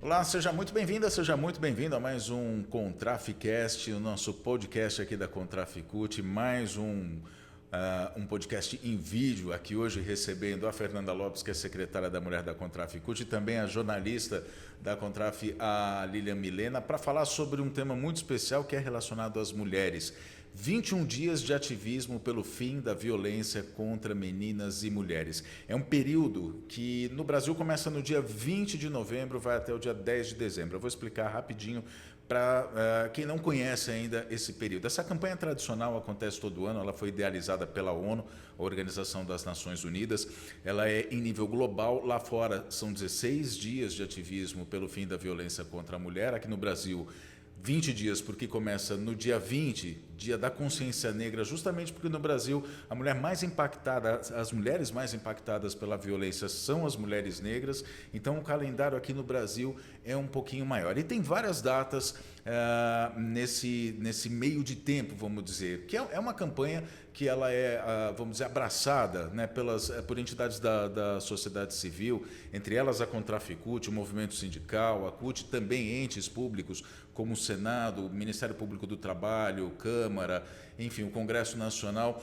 Olá, seja muito bem-vinda, seja muito bem-vindo a mais um Contraficast, o nosso podcast aqui da Contraficute, mais um podcast em vídeo, aqui hoje recebendo a Fernanda Lopes, que é secretária da Mulher da Contraficute, e também a jornalista da Contraf, a Lilian Milena, para falar sobre um tema muito especial que é relacionado às mulheres. 21 dias de ativismo pelo fim da violência contra meninas e mulheres. É um período que no Brasil começa no dia 20 de novembro, vai até o dia 10 de dezembro. Eu vou explicar rapidinho para quem não conhece ainda esse período. Essa campanha tradicional acontece todo ano, ela foi idealizada pela ONU, a Organização das Nações Unidas. Ela é em nível global, lá fora são 16 dias de ativismo pelo fim da violência contra a mulher. Aqui no Brasil, 20 dias, porque começa no dia 20, dia da consciência negra, justamente porque no Brasil a mulher mais impactada, as mulheres mais impactadas pela violência são as mulheres negras, então o calendário aqui no Brasil é um pouquinho maior. E tem várias datas nesse meio de tempo, vamos dizer, que é uma campanha que ela é, vamos dizer, abraçada, né, por entidades da sociedade civil, entre elas a Contraficute, o movimento sindical, a CUT, também entes públicos como o Senado, o Ministério Público do Trabalho, Câmara, enfim, o Congresso Nacional,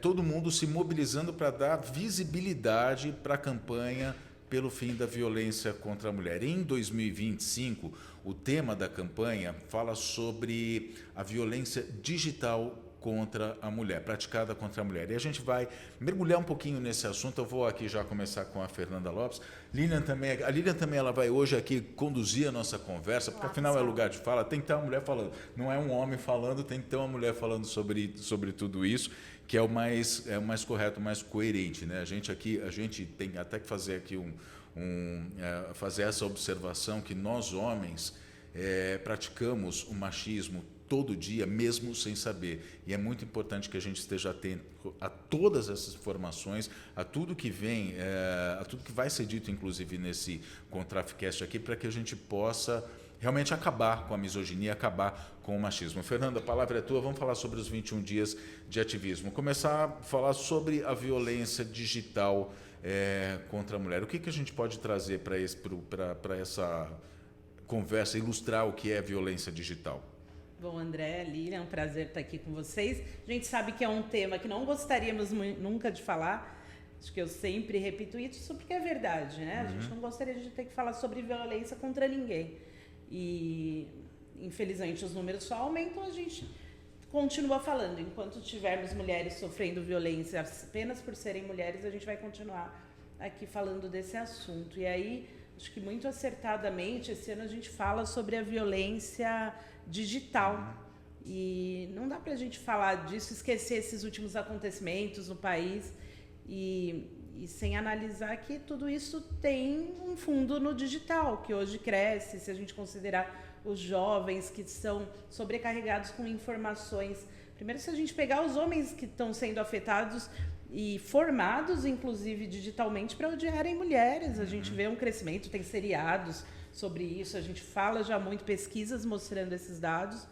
todo mundo se mobilizando para dar visibilidade para a campanha pelo fim da violência contra a mulher. Em 2025, o tema da campanha fala sobre a violência digital contra a mulher, praticada contra a mulher. E a gente vai mergulhar um pouquinho nesse assunto. Eu vou aqui já começar com a Fernanda Lopes. A Lilian também ela vai hoje aqui conduzir a nossa conversa, porque afinal é lugar de fala, tem que ter uma mulher falando. Não é um homem falando, tem que ter uma mulher falando sobre tudo isso, que é o mais correto, o mais coerente, né? A gente tem até que fazer aqui fazer essa observação que nós homens praticamos o machismo todo dia, mesmo sem saber. E é muito importante que a gente esteja atento a todas essas informações, a tudo que vem, a tudo que vai ser dito, inclusive, nesse Contraficast aqui, para que a gente possa realmente acabar com a misoginia, acabar com o machismo. Fernanda, a palavra é tua, vamos falar sobre os 21 dias de ativismo. Começar a falar sobre a violência digital contra a mulher. O que a gente pode trazer para essa conversa, ilustrar o que é violência digital? Bom, André, Lilian, é um prazer estar aqui com vocês. A gente sabe que é um tema que não gostaríamos nunca de falar. Acho que eu sempre repito isso porque é verdade, né? A gente não gostaria de ter que falar sobre violência contra ninguém. E, infelizmente, os números só aumentam, a gente continua falando. Enquanto tivermos mulheres sofrendo violência apenas por serem mulheres, a gente vai continuar aqui falando desse assunto. E aí, acho que muito acertadamente, esse ano a gente fala sobre a violência digital. E não dá para a gente falar disso, esquecer esses últimos acontecimentos no país e sem analisar que tudo isso tem um fundo no digital, que hoje cresce, se a gente considerar os jovens que são sobrecarregados com informações. Primeiro, se a gente pegar os homens que estão sendo afetados e formados, inclusive, digitalmente para odiarem mulheres, a gente vê um crescimento, tem seriados sobre isso, a gente fala já muito, pesquisas mostrando esses dados.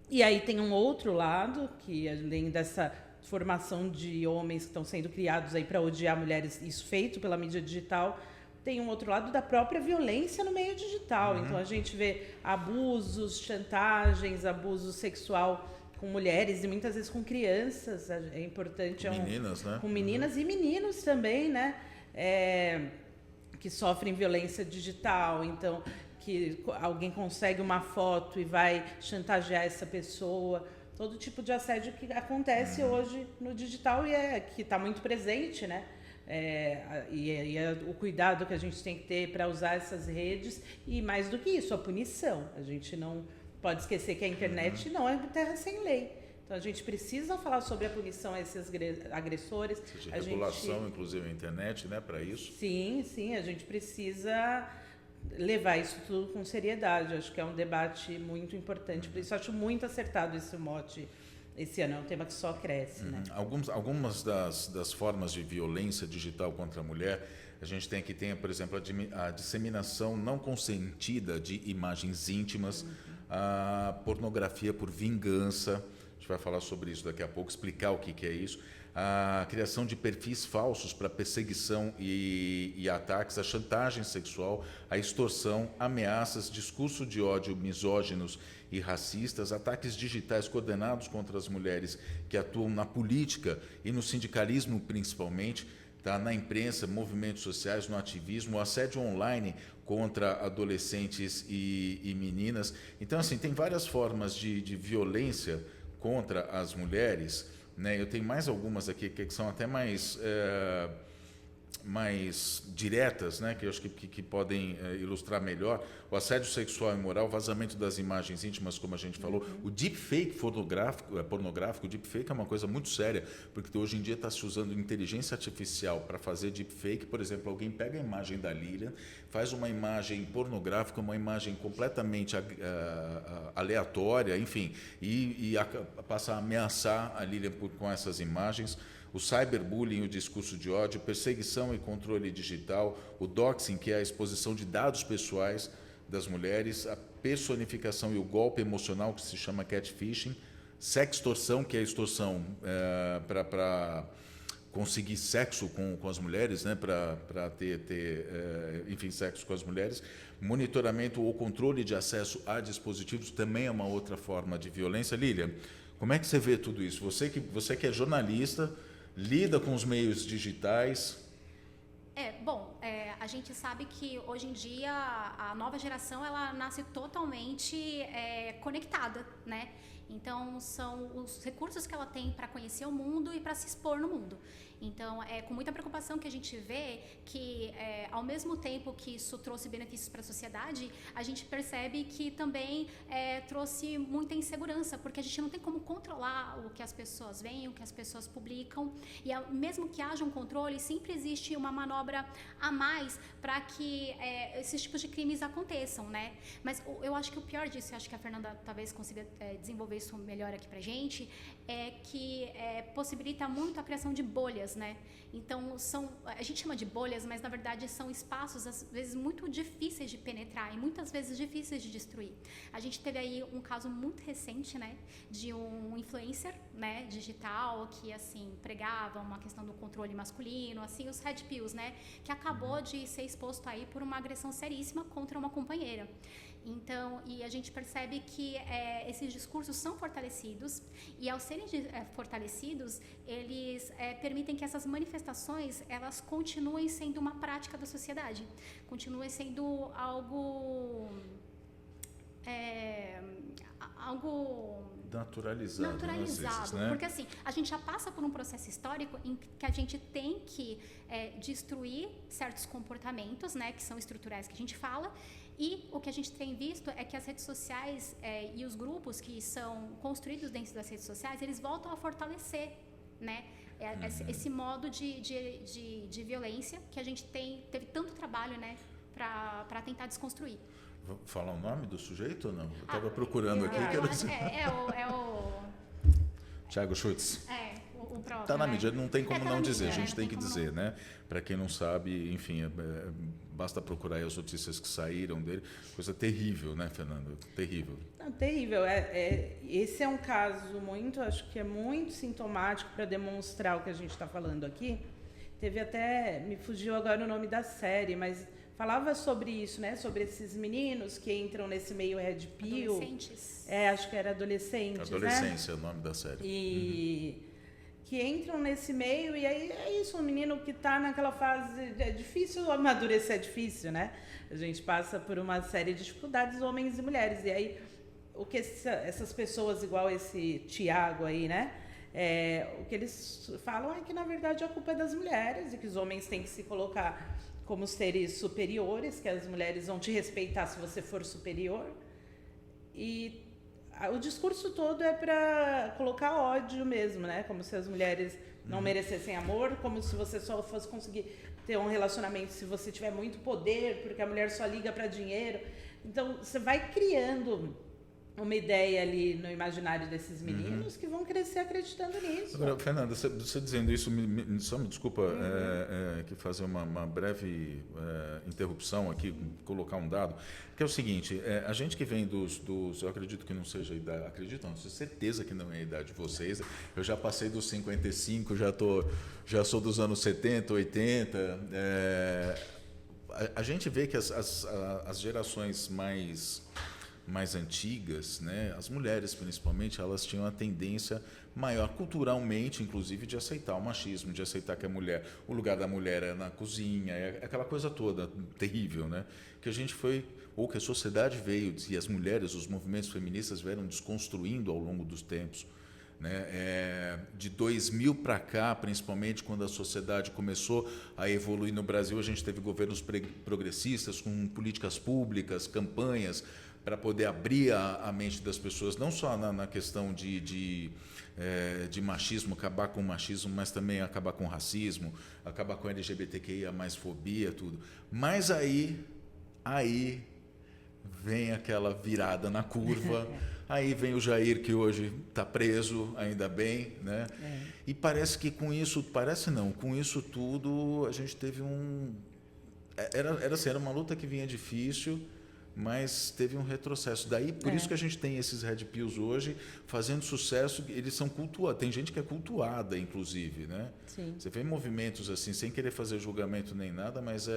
E aí tem um outro lado, que além dessa formação de homens que estão sendo criados aí para odiar mulheres, isso feito pela mídia digital, tem um outro lado da própria violência no meio digital. Então a gente vê abusos, chantagens, abuso sexual com mulheres e muitas vezes com crianças. É importante. Meninas, né? Com meninas e meninos também, né? Que sofrem violência digital. Então, que alguém consegue uma foto e vai chantagear essa pessoa. Todo tipo de assédio que acontece hoje no digital e que está muito presente, né? O cuidado que a gente tem que ter para usar essas redes e, mais do que isso, a punição. A gente não pode esquecer que a internet não é terra sem lei. Então, a gente precisa falar sobre a punição a esses agressores. De regulação, inclusive, a internet, né, para isso? Sim, a gente precisa levar isso tudo com seriedade. Acho que é um debate muito importante. Por isso, acho muito acertado esse mote esse ano. É um tema que só cresce. Né? Algumas das formas de violência digital contra a mulher, a gente tem que ter, por exemplo, a disseminação não consentida de imagens íntimas, a pornografia por vingança. A gente vai falar sobre isso daqui a pouco, explicar o que é isso. a criação de perfis falsos para perseguição e ataques, a chantagem sexual, a extorsão, ameaças, discurso de ódio misóginos e racistas, ataques digitais coordenados contra as mulheres que atuam na política e no sindicalismo principalmente, tá? Na imprensa, movimentos sociais, no ativismo, o assédio online contra adolescentes e meninas. Então, assim, tem várias formas de violência contra as mulheres, né? Eu tenho mais algumas aqui que são até mais diretas, né, que eu acho que podem ilustrar melhor. O assédio sexual e moral, o vazamento das imagens íntimas, como a gente falou, o deepfake pornográfico, o deepfake é uma coisa muito séria, porque hoje em dia está se usando inteligência artificial para fazer deepfake. Por exemplo, alguém pega a imagem da Lilian, faz uma imagem pornográfica, uma imagem completamente aleatória, enfim, e passa a ameaçar a Lilian com essas imagens. O cyberbullying, o discurso de ódio, perseguição e controle digital, o doxing, que é a exposição de dados pessoais das mulheres, a personificação e o golpe emocional, que se chama catfishing, sextorção, que é a extorsão para conseguir sexo com as mulheres, né, para ter enfim, sexo com as mulheres, monitoramento ou controle de acesso a dispositivos também é uma outra forma de violência. Lilian, como é que você vê tudo isso? Você que é jornalista, lida com os meios digitais. A gente sabe que hoje em dia a nova geração ela nasce totalmente conectada, né? Então são os recursos que ela tem para conhecer o mundo e para se expor no mundo. Então é com muita preocupação que a gente vê que ao mesmo tempo que isso trouxe benefícios para a sociedade, a gente percebe que também trouxe muita insegurança, porque a gente não tem como controlar o que as pessoas veem, o que as pessoas publicam, e mesmo que haja um controle, sempre existe uma manobra a mais para que esses tipos de crimes aconteçam, né? Mas eu acho que o pior disso, eu acho que a Fernanda talvez consiga desenvolver isso melhor aqui pra gente, é que possibilita muito a criação de bolhas, né? Então, a gente chama de bolhas, mas na verdade são espaços, às vezes, muito difíceis de penetrar e muitas vezes difíceis de destruir. A gente teve aí um caso muito recente, né, de um influencer, né, digital, que, assim, pregava uma questão do controle masculino, assim, os red pills, né, que acabou de ser exposto aí por uma agressão seríssima contra uma companheira. Então, e a gente percebe que esses discursos são fortalecidos, e ao serem fortalecidos, eles permitem que essas manifestações elas continuem sendo uma prática da sociedade, continuem sendo algo naturalizado, às vezes, né? Porque assim, a gente já passa por um processo histórico em que a gente tem que destruir certos comportamentos, né, que são estruturais que a gente fala. E o que a gente tem visto é que as redes sociais e os grupos que são construídos dentro das redes sociais, eles voltam a fortalecer, né, esse modo de violência que a gente teve tanto trabalho, né, para tentar desconstruir. Vou falar o nome do sujeito ou não? Eu estava procurando aqui. Thiago Schultz. O próprio. Está na mídia, não tem como tá não dizer, mídia, a gente tem que dizer, né? Para quem não sabe, enfim, basta procurar aí as notícias que saíram dele. Coisa terrível, né, Fernando? Terrível. Não, terrível. Esse é um caso acho que é muito sintomático para demonstrar o que a gente está falando aqui. Teve até, me fugiu agora o nome da série, mas falava sobre isso, né? Sobre esses meninos que entram nesse meio red pill. Adolescentes. Acho que era adolescentes, Adolescência, né? É o nome da série. E que entram nesse meio, e aí é isso, um menino que está naquela fase, é difícil amadurecer, é difícil, né? A gente passa por uma série de dificuldades, homens e mulheres, e aí o que essas pessoas, igual esse Tiago aí, né? O que eles falam é que, na verdade, a culpa é das mulheres, e que os homens têm que se colocar como seres superiores, que as mulheres vão te respeitar se você for superior. E o discurso todo é para colocar ódio mesmo, né? Como se as mulheres não merecessem amor, como se você só fosse conseguir ter um relacionamento se você tiver muito poder, porque a mulher só liga para dinheiro. Então, você vai criando uma ideia ali no imaginário desses meninos que vão crescer acreditando nisso. Agora, Fernanda, você dizendo isso, só me desculpa que fazer uma breve interrupção aqui, colocar um dado, que é o seguinte, a gente que vem dos eu acredito que não seja a idade, acredito não, tenho certeza que não é a idade de vocês, eu já passei dos 55, já sou dos anos 70, 80, a gente vê que as gerações mais antigas, né, as mulheres principalmente, elas tinham a tendência maior, culturalmente, inclusive, de aceitar o machismo, de aceitar que o lugar da mulher é na cozinha, é aquela coisa toda terrível, né, que a gente foi, ou que a sociedade veio, e as mulheres, os movimentos feministas vieram desconstruindo ao longo dos tempos. Né? De 2000 para cá, principalmente quando a sociedade começou a evoluir no Brasil, a gente teve governos progressistas com políticas públicas, campanhas para poder abrir a mente das pessoas, não só na questão de machismo, acabar com o machismo, mas também acabar com o racismo, acabar com a LGBTQIA+, fobia, tudo. Mas aí vem aquela virada na curva, aí vem o Jair, que hoje está preso, ainda bem, né? E parece que com isso tudo, a gente teve era uma luta que vinha difícil, mas teve um retrocesso. Daí, por isso que a gente tem esses Red Pills hoje fazendo sucesso, eles são cultuados. Tem gente que é cultuada, inclusive, né? Sim. Você vê movimentos assim, sem querer fazer julgamento nem nada, mas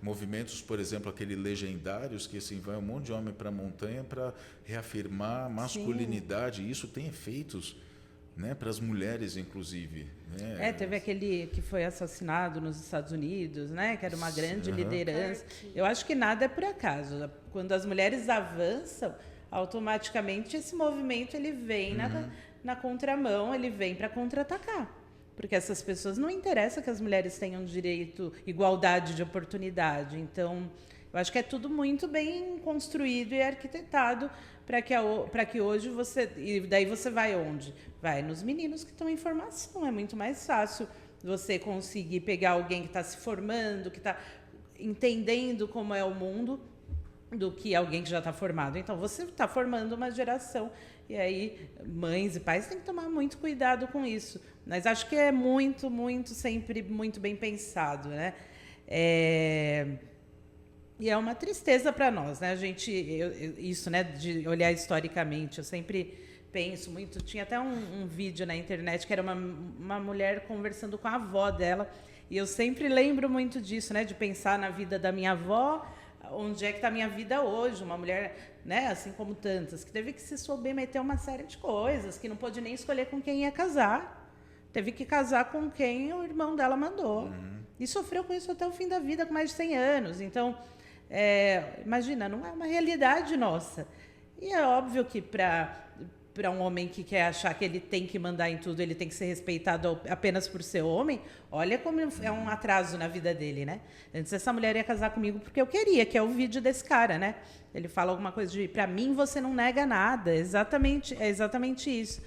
movimentos, por exemplo, aquele legendários, que assim, vai um monte de homem para a montanha para reafirmar masculinidade, e isso tem efeitos, né, para as mulheres, inclusive. Né? Teve aquele que foi assassinado nos Estados Unidos, né, que era uma grande liderança. Eu acho que nada é por acaso. Quando as mulheres avançam, automaticamente esse movimento ele vem na contramão, ele vem para contra-atacar. Porque essas pessoas não interessa que as mulheres tenham direito, igualdade de oportunidade. Então, eu acho que é tudo muito bem construído e arquitetado para que hoje você... E daí você vai onde? Vai nos meninos que estão em formação. É muito mais fácil você conseguir pegar alguém que está se formando, que está entendendo como é o mundo, do que alguém que já está formado. Então, você está formando uma geração. E aí, mães e pais têm que tomar muito cuidado com isso. Mas acho que é sempre muito bem pensado, né? E é uma tristeza para nós, né? Isso, né, de olhar historicamente, eu sempre penso muito. Tinha até um vídeo na internet que era uma mulher conversando com a avó dela, e eu sempre lembro muito disso, né, de pensar na vida da minha avó, onde é que está a minha vida hoje, uma mulher, né, assim como tantas, que teve que se submeter a uma série de coisas, que não pôde nem escolher com quem ia casar, teve que casar com quem o irmão dela mandou, e sofreu com isso até o fim da vida, com mais de 100 anos. Então, imagina, não é uma realidade nossa. E é óbvio que para um homem que quer achar que ele tem que mandar em tudo, ele tem que ser respeitado apenas por ser homem, olha como é um atraso na vida dele, né? Antes essa mulher ia casar comigo porque eu queria, que é o vídeo desse cara, né? Ele fala alguma coisa de, para mim você não nega nada, é exatamente isso.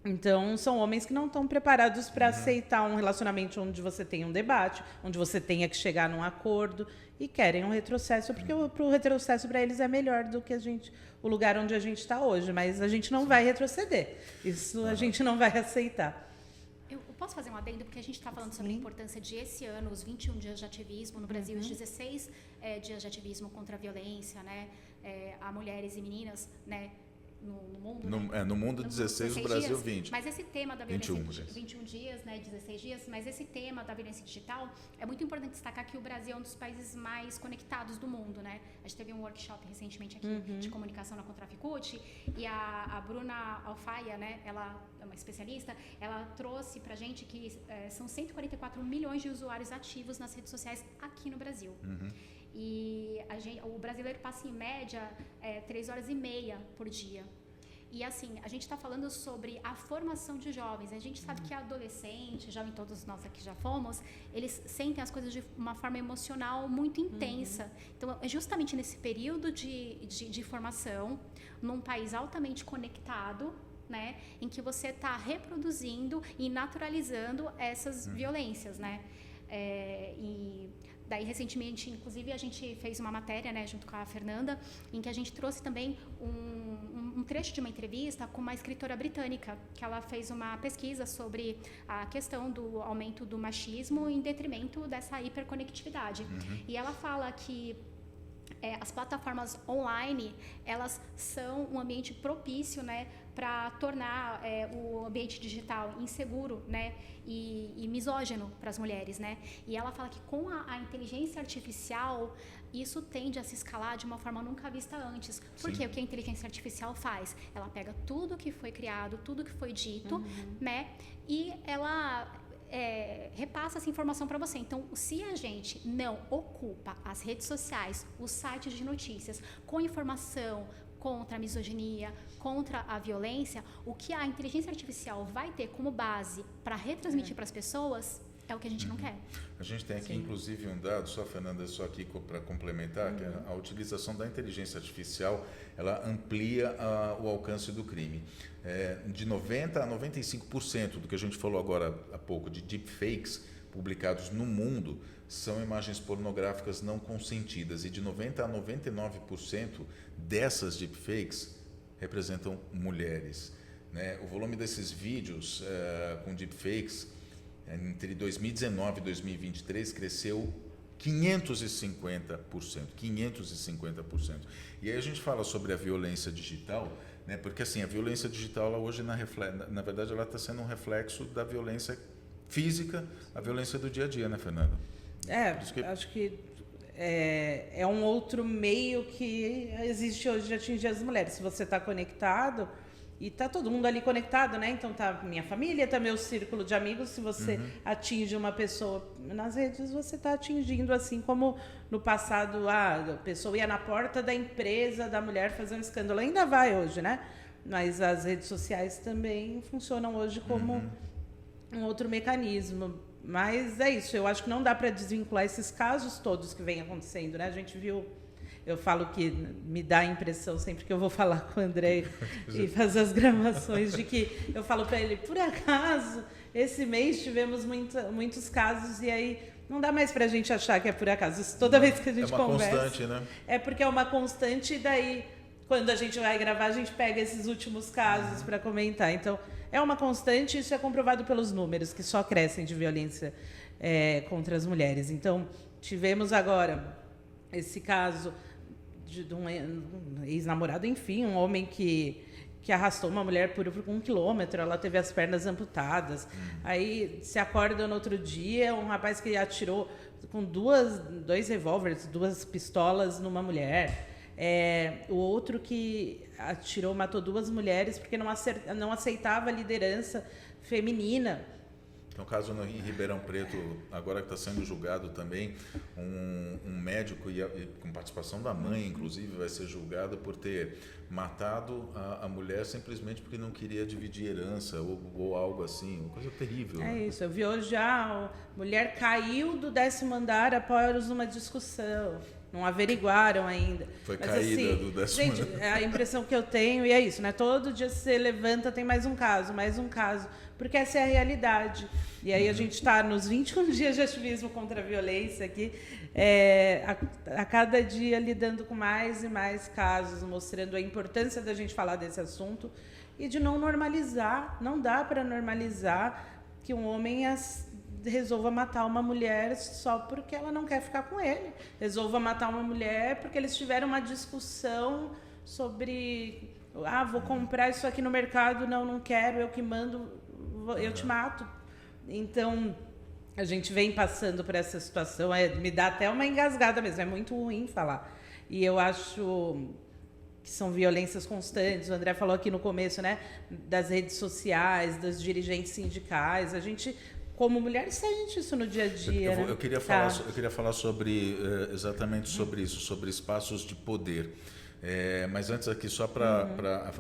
Então, são homens que não estão preparados para aceitar um relacionamento onde você tem um debate, onde você tenha que chegar num acordo, e querem um retrocesso, porque o retrocesso para eles é melhor do que o lugar onde a gente está hoje, mas a gente não vai retroceder. Isso a gente não vai aceitar. Eu posso fazer um adendo, porque a gente está falando sobre a importância de esse ano, os 21 dias de ativismo no Brasil, os 16 dias de ativismo contra a violência, né, a mulheres e meninas, né, no mundo. No mundo 16, o Brasil dias, 20. Mas esse tema da violência... 21 dias, né, 16 dias, mas esse tema da violência digital, é muito importante destacar que o Brasil é um dos países mais conectados do mundo, né? A gente teve um workshop recentemente aqui de comunicação na Contraficute, e a Bruna Alfaia, né, ela é uma especialista, ela trouxe pra gente que são 144 milhões de usuários ativos nas redes sociais aqui no Brasil. E o brasileiro passa em média 3 horas e meia por dia. E assim, a gente está falando sobre a formação de jovens. A gente sabe que adolescente, jovem, todos nós aqui já fomos, eles sentem as coisas de uma forma emocional muito intensa. Então, é justamente nesse período de formação, num país altamente conectado, né, em que você está reproduzindo e naturalizando essas violências, né? E Daí, recentemente, inclusive, a gente fez uma matéria, né, junto com a Fernanda, em que a gente trouxe também um trecho de uma entrevista com uma escritora britânica, que ela fez uma pesquisa sobre a questão do aumento do machismo em detrimento dessa hiperconectividade. E ela fala que as plataformas online, elas são um ambiente propício, né, para tornar o ambiente digital inseguro, né, e misógino para as mulheres, né? E ela fala que com a inteligência artificial isso tende a se escalar de uma forma nunca vista antes. Porque o que a inteligência artificial faz? Ela pega tudo que foi criado, tudo que foi dito, né, e ela repassa essa informação para você. Então, se a gente não ocupa as redes sociais, os sites de notícias com informação contra a misoginia, contra a violência, o que a inteligência artificial vai ter como base para retransmitir para as pessoas é o que a gente não quer. A gente tem aqui, inclusive, um dado, só, Fernanda, só aqui para complementar, que a utilização da inteligência artificial, ela amplia o alcance do crime. De 90% a 95% do que a gente falou agora há pouco, de deepfakes publicados no mundo, são imagens pornográficas não consentidas. E de 90% a 99% dessas deepfakes representam mulheres, né? O volume desses vídeos com deepfakes entre 2019 e 2023 cresceu 550%. 550%. E aí a gente fala sobre a violência digital, né? Porque assim, a violência digital ela hoje, na verdade, ela está sendo um reflexo da violência física, a violência do dia a dia, né, Fernanda? Acho que é um outro meio que existe hoje de atingir as mulheres. Se você está conectado, e está todo mundo ali conectado, né? Então tá minha família, tá meu círculo de amigos. Se você atinge uma pessoa nas redes, você está atingindo, assim como no passado a pessoa ia na porta da empresa da mulher fazer um escândalo. Ainda vai hoje, né? Mas as redes sociais também funcionam hoje como um outro mecanismo. Mas é isso, eu acho que não dá para desvincular esses casos todos que vêm acontecendo, né? A gente viu, eu falo que me dá a impressão sempre que eu vou falar com o André e fazer as gravações de que eu falo para ele, por acaso, esse mês tivemos muitos casos e aí não dá mais para a gente achar que é por acaso. Isso toda vez que a gente conversa. É uma constante, né? É porque é uma constante e daí, quando a gente vai gravar, a gente pega esses últimos casos para comentar. Então, é uma constante e isso é comprovado pelos números, que só crescem de violência contra as mulheres. Então, tivemos agora esse caso de um ex-namorado, enfim, um homem que arrastou uma mulher por 1 quilômetro, ela teve as pernas amputadas. Aí se acorda no outro dia, um rapaz que atirou com dois revólveres, 2 pistolas numa mulher. O outro que atirou, matou 2 mulheres porque não aceitava a liderança feminina. Tem um caso em Ribeirão Preto, agora que está sendo julgado também, um médico, com participação da mãe, inclusive, vai ser julgado por ter matado a mulher simplesmente porque não queria dividir herança ou algo assim, uma coisa terrível. É isso, eu vi hoje a mulher caiu do 10º andar após uma discussão. Não averiguaram ainda. Foi caída do 10º. Gente, a impressão que eu tenho, e é isso, né? Todo dia você levanta, tem mais um caso. Porque essa é a realidade. E aí a gente está nos 21 dias de ativismo contra a violência aqui, a cada dia lidando com mais e mais casos, mostrando a importância da gente falar desse assunto e de não normalizar. Não dá para normalizar que um homem resolva matar uma mulher só porque ela não quer ficar com ele. Resolva matar uma mulher porque eles tiveram uma discussão sobre vou comprar isso aqui no mercado, não quero, eu que mando, eu te mato. Então, a gente vem passando por essa situação, me dá até uma engasgada mesmo, é muito ruim falar. E eu acho que são violências constantes. O André falou aqui no começo, né, das redes sociais, dos dirigentes sindicais. A gente, como mulher, sente isso no dia a dia. Eu queria falar sobre exatamente sobre isso, sobre espaços de poder. Mas antes aqui, só para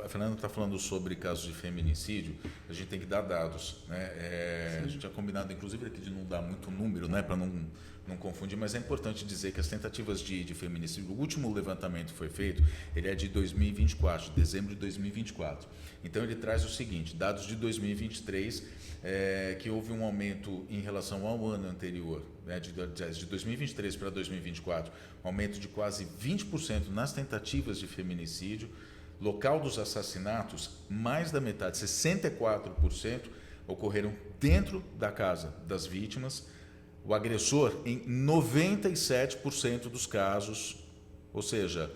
a Fernanda está falando sobre casos de feminicídio, a gente tem que dar dados, né? A gente tinha combinado, inclusive, aqui de não dar muito número, né, para não confundir, mas é importante dizer que as tentativas de feminicídio, o último levantamento que foi feito, ele é de 2024, de dezembro de 2024. Então ele traz o seguinte, dados de 2023, que houve um aumento em relação ao ano anterior, de 2023 para 2024, um aumento de quase 20% nas tentativas de feminicídio. Local dos assassinatos, mais da metade, 64%, ocorreram dentro da casa das vítimas. O agressor, em 97% dos casos, ou seja,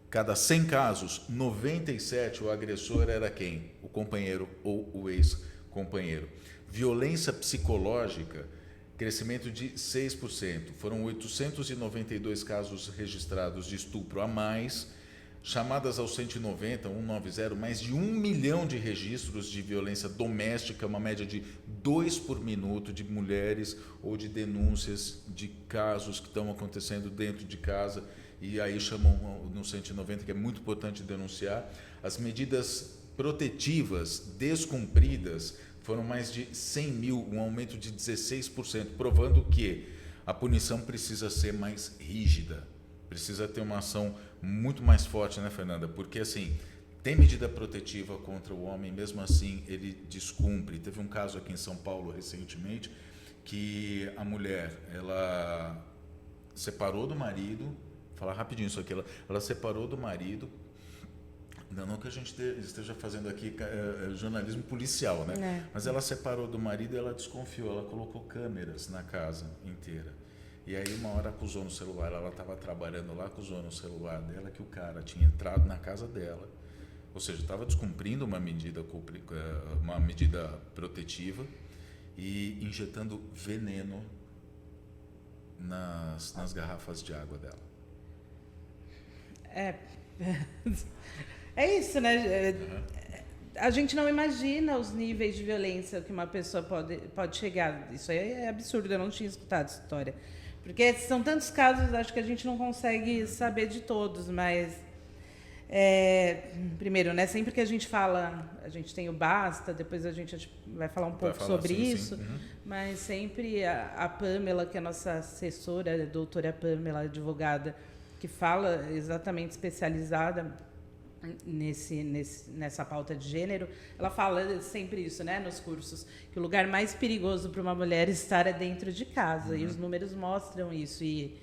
cada 100 casos, 97 o agressor era quem? O companheiro ou o ex-companheiro. Violência psicológica, crescimento de 6%. Foram 892 casos registrados de estupro a mais. Chamadas ao 190, 190, mais de 1 milhão de registros de violência doméstica, uma média de 2 por minuto de mulheres ou de denúncias de casos que estão acontecendo dentro de casa, e aí chamam no 190, que é muito importante denunciar. As medidas protetivas descumpridas foram mais de 100 mil, um aumento de 16%, provando que a punição precisa ser mais rígida. Precisa ter uma ação muito mais forte, né, Fernanda? Porque, assim, tem medida protetiva contra o homem, mesmo assim ele descumpre. Teve um caso aqui em São Paulo recentemente que a mulher, ela separou do marido, vou falar rapidinho isso aqui, ela separou do marido, não que a gente esteja fazendo aqui jornalismo policial, né? Mas ela separou do marido e ela desconfiou, ela colocou câmeras na casa inteira. E aí uma hora acusou no celular, ela estava trabalhando lá, acusou no celular dela que o cara tinha entrado na casa dela, ou seja, estava descumprindo uma medida protetiva e injetando veneno nas garrafas de água dela. É isso, né? A gente não imagina os níveis de violência que uma pessoa pode chegar. Isso aí é absurdo, eu não tinha escutado essa história. Porque são tantos casos, acho que a gente não consegue saber de todos, mas primeiro, né, sempre que a gente fala, a gente tem o Basta, depois a gente vai falar um pouco sobre isso, sim. Uhum. Mas sempre a Pamela, que é a nossa assessora, a doutora Pamela, advogada, que fala exatamente especializada nessa pauta de gênero, ela fala sempre isso, né, nos cursos, que o lugar mais perigoso para uma mulher estar é dentro de casa, e os números mostram isso, e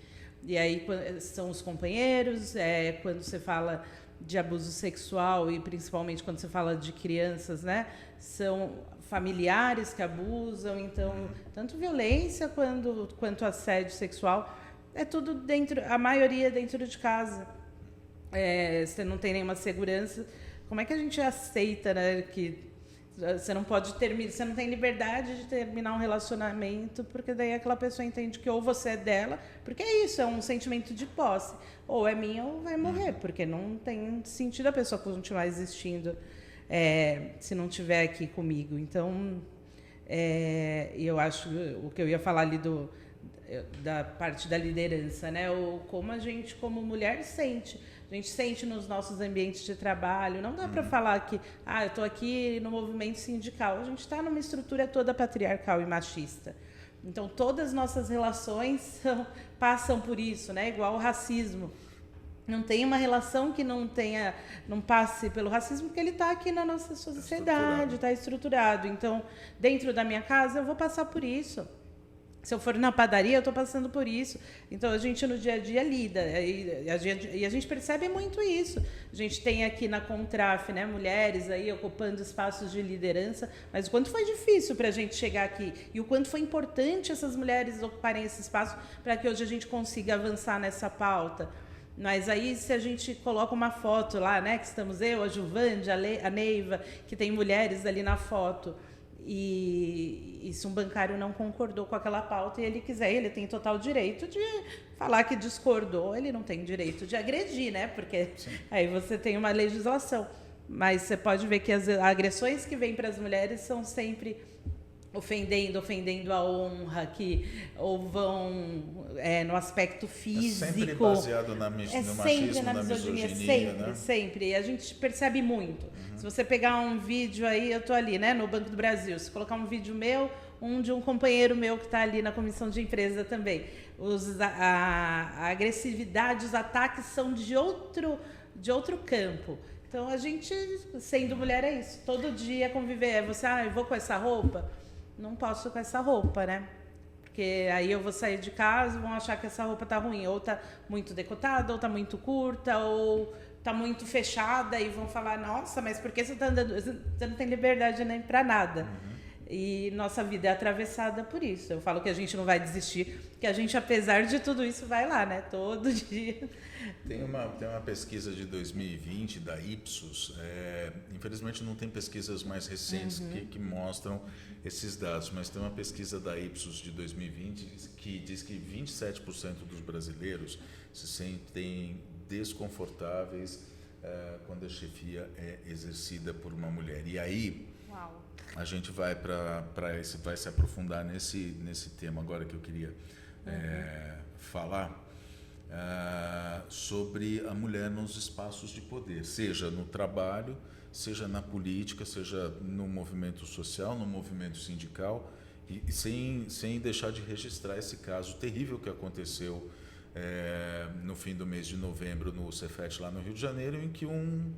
aí são os companheiros, quando você fala de abuso sexual, e principalmente quando você fala de crianças, né, são familiares que abusam, então, tanto violência quanto assédio sexual, é tudo dentro, a maioria dentro de casa. Você não tem nenhuma segurança. Como é que a gente aceita, né, que você não pode terminar, você não tem liberdade de terminar um relacionamento, porque daí aquela pessoa entende que ou você é dela, porque é isso, é um sentimento de posse, ou é minha ou vai morrer, porque não tem sentido a pessoa continuar existindo se não estiver aqui comigo. Então, eu acho, o que eu ia falar ali da parte da liderança, né, ou como a gente, como mulher, sente. A gente sente nos nossos ambientes de trabalho. Não dá para falar que eu estou aqui no movimento sindical. A gente está numa estrutura toda patriarcal e machista. Então, todas as nossas relações passam por isso, né? Igual o racismo. Não tem uma relação que não passe pelo racismo, porque ele está aqui na nossa sociedade, está estruturado. Então, dentro da minha casa, eu vou passar por isso. Se eu for na padaria, eu estou passando por isso. Então, a gente no dia a dia lida. E a gente percebe muito isso. A gente tem aqui na Contraf, né, mulheres aí ocupando espaços de liderança. Mas o quanto foi difícil para a gente chegar aqui. E o quanto foi importante essas mulheres ocuparem esse espaço para que hoje a gente consiga avançar nessa pauta. Mas aí, se a gente coloca uma foto lá, né, que estamos eu, a Juvande, a Neiva, que tem mulheres ali na foto... E se um bancário não concordou com aquela pauta e ele quiser, ele tem total direito de falar que discordou, ele não tem direito de agredir, né? Porque aí você tem uma legislação. Mas você pode ver que as agressões que vêm para as mulheres são sempre ofendendo a honra, ou vão no aspecto físico. É sempre baseado no machismo, na misoginia, sempre. E a gente percebe muito. Se você pegar um vídeo aí, eu estou ali, né, no Banco do Brasil, se colocar um vídeo meu, de um companheiro meu que está ali na comissão de empresa também, a agressividade, os ataques são de outro campo. Então, a gente, sendo mulher, é isso. Todo dia conviver. Eu vou com essa roupa? Não posso com essa roupa, né? Porque aí eu vou sair de casa e vão achar que essa roupa tá ruim. Ou tá muito decotada, ou tá muito curta, ou tá muito fechada. E vão falar, nossa, mas por que você tá andando? Você não tem liberdade nem para nada. E nossa vida é atravessada por isso. Eu falo que a gente não vai desistir, que a gente, apesar de tudo isso, vai lá, né? Todo dia. Tem uma pesquisa de 2020 da Ipsos, infelizmente não tem pesquisas mais recentes que mostram esses dados, mas tem uma pesquisa da Ipsos de 2020 que diz que 27% dos brasileiros se sentem desconfortáveis quando a chefia é exercida por uma mulher. E aí Uau. a gente vai vai se aprofundar nesse tema agora que eu queria falar. Sobre a mulher nos espaços de poder, seja no trabalho, seja na política, seja no movimento social, no movimento sindical, e sem deixar de registrar esse caso terrível que aconteceu no fim do mês de novembro no Cefet, lá no Rio de Janeiro, em que um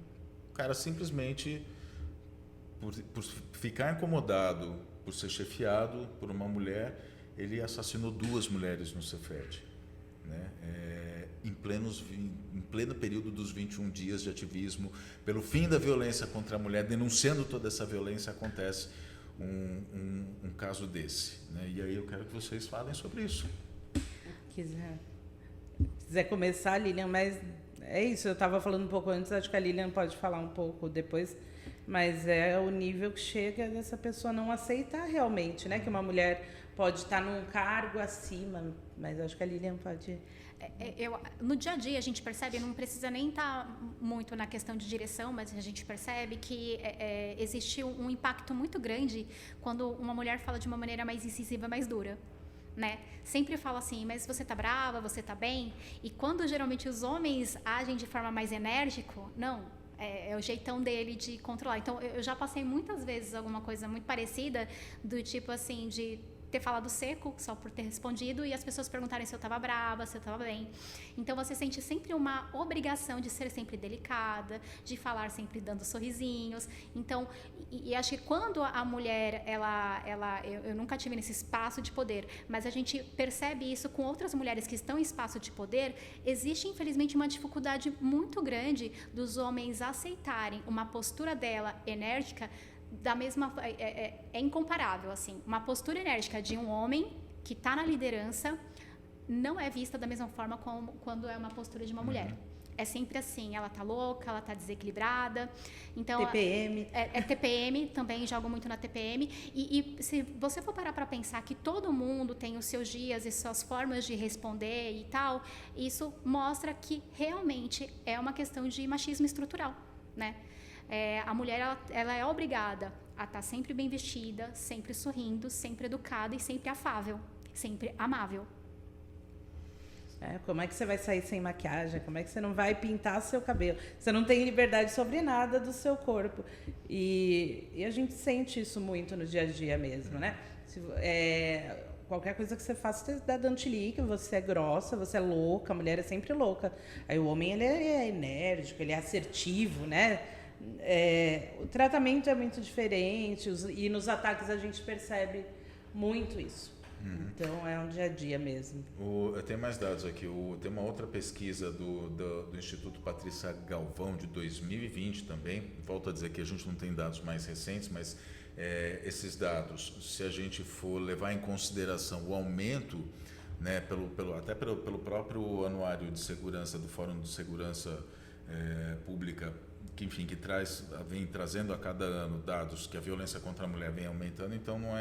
cara simplesmente, por ficar incomodado, por ser chefiado por uma mulher, ele assassinou 2 mulheres no Cefet. Né? Em pleno período dos 21 dias de ativismo pelo fim da violência contra a mulher, denunciando toda essa violência, acontece um caso desse. Né? E aí eu quero que vocês falem sobre isso. Quiser começar, Lilian, mas é isso, eu estava falando um pouco antes, acho que a Lilian pode falar um pouco depois, mas é o nível que chega dessa pessoa não aceitar realmente, né? Que uma mulher pode estar num cargo acima, mas acho que a Lilian pode... No dia a dia a gente percebe, não precisa nem estar muito na questão de direção, mas a gente percebe que existe um impacto muito grande quando uma mulher fala de uma maneira mais incisiva, mais dura. Né? Sempre fala assim, mas você tá brava, você tá bem? E quando geralmente os homens agem de forma mais enérgica, não, é o jeitão dele de controlar. Então eu já passei muitas vezes alguma coisa muito parecida, do tipo assim, de ter falado seco, só por ter respondido, e as pessoas perguntarem se eu estava brava, se eu estava bem. Então você sente sempre uma obrigação de ser sempre delicada, de falar sempre dando sorrisinhos. Então, e acho que quando a mulher, eu nunca tive nesse espaço de poder, mas a gente percebe isso com outras mulheres que estão em espaço de poder, existe infelizmente uma dificuldade muito grande dos homens aceitarem uma postura dela enérgica, da mesma é incomparável, assim. Uma postura enérgica de um homem que está na liderança não é vista da mesma forma como quando é uma postura de uma mulher. É sempre assim, ela tá louca, ela tá desequilibrada. Então, TPM. TPM, também jogo muito na TPM. E se você for parar para pensar que todo mundo tem os seus dias e suas formas de responder e tal, isso mostra que realmente é uma questão de machismo estrutural, né? A mulher ela é obrigada a estar sempre bem vestida, sempre sorrindo, sempre educada e sempre afável, sempre amável. Como é que você vai sair sem maquiagem? Como é que você não vai pintar seu cabelo? Você não tem liberdade sobre nada do seu corpo. E a gente sente isso muito no dia a dia mesmo, né? Qualquer coisa que você faça, você dá dando chilique, você é grossa, você é louca, a mulher é sempre louca. Aí o homem, ele é enérgico, ele é assertivo, né? O tratamento é muito diferente e nos ataques a gente percebe muito isso. Então é um dia a dia mesmo. Eu tenho mais dados aqui. Tem uma outra pesquisa do Instituto Patrícia Galvão de 2020 também. Volto a dizer que a gente não tem dados mais recentes, mas esses dados, se a gente for levar em consideração o aumento, né, até pelo próprio Anuário de Segurança do Fórum de Segurança Pública, que vem trazendo a cada ano dados que a violência contra a mulher vem aumentando, então não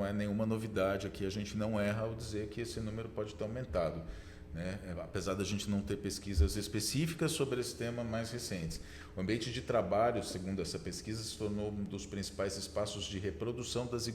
é nenhuma novidade aqui, a gente não erra ao dizer que esse número pode ter aumentado, né? Apesar da gente não ter pesquisas específicas sobre esse tema mais recentes. O ambiente de trabalho, segundo essa pesquisa, se tornou um dos principais espaços de reprodução das